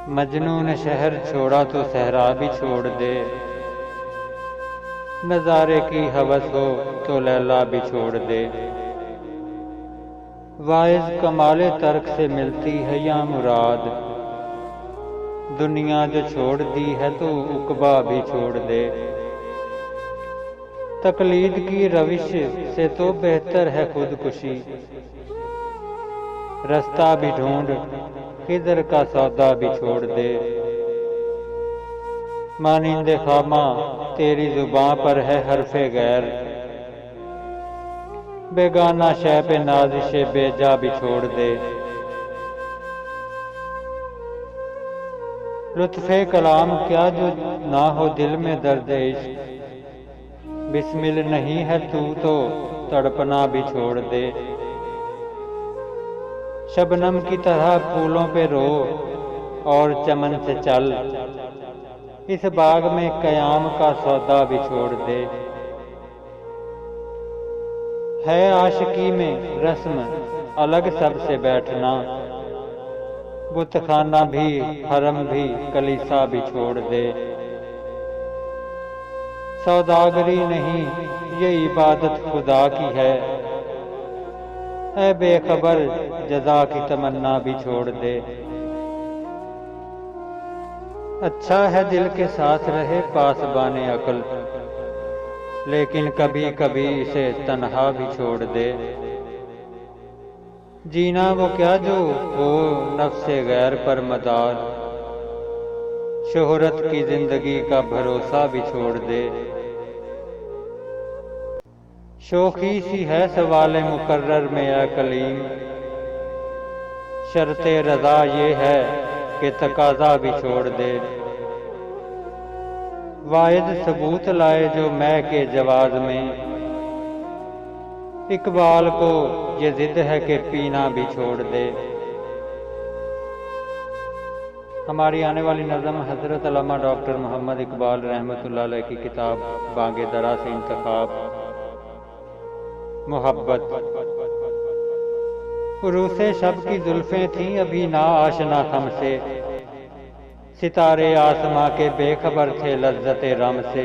मजनू ने शहर छोड़ा तो सहरा भी छोड़ दे, नज़ारे की हवस हो तो लैला भी छोड़ दे। वाइज कमाले तर्क से मिलती है या मुराद, दुनिया जो छोड़ दी है तो उकबा भी छोड़ दे। तकलीद की रविश से तो बेहतर है खुदकुशी, रास्ता भी ढूंढ खिदर का सौदा भी छोड़ दे। मानिंदे खामा तेरी जुबां पर है हरफे गैर, बेगाना शय पे नाजिशे बेजा भी छोड़ दे। लुत्फे कलाम क्या जो ना हो दिल में दर्द इश्क, बिस्मिल नहीं है तू तो तड़पना भी छोड़ दे। शबनम की तरह फूलों पे रो और चमन से चल, इस बाग में कयाम का सौदा भी छोड़ दे। है आशिकी में रस्म अलग सबसे बैठना, बुतखाना भी हरम भी कलीसा भी छोड़ दे। सौदागरी नहीं ये इबादत खुदा की है, ऐ बेखबर जजा की तमन्ना भी छोड़ दे। अच्छा है दिल के साथ रहे पासबाने अक्ल, लेकिन कभी कभी इसे तन्हा भी छोड़ दे। जीना वो क्या जो हो नफ्से गैर पर मदार, शोहरत की जिंदगी का भरोसा भी छोड़ दे। शोखी सी है सवाले मुकर्रर में या कलीम, शर्ते रजा ये है कि तकाजा भी छोड़ दे। वाहिद सबूत लाए जो मैं के जवाज में, इकबाल को ये जिद है कि पीना भी छोड़ दे। हमारी आने वाली नज़म हज़रत अल्लामा डॉक्टर मोहम्मद इकबाल रहमतुल्लाह अलैह की किताब बांगे दरा से इंतखाब। मोहब्बत। उरूसे शब की जुल्फें थीं अभी ना आशना हमसे, सितारे आसमां के बेखबर थे लज्जते रम से।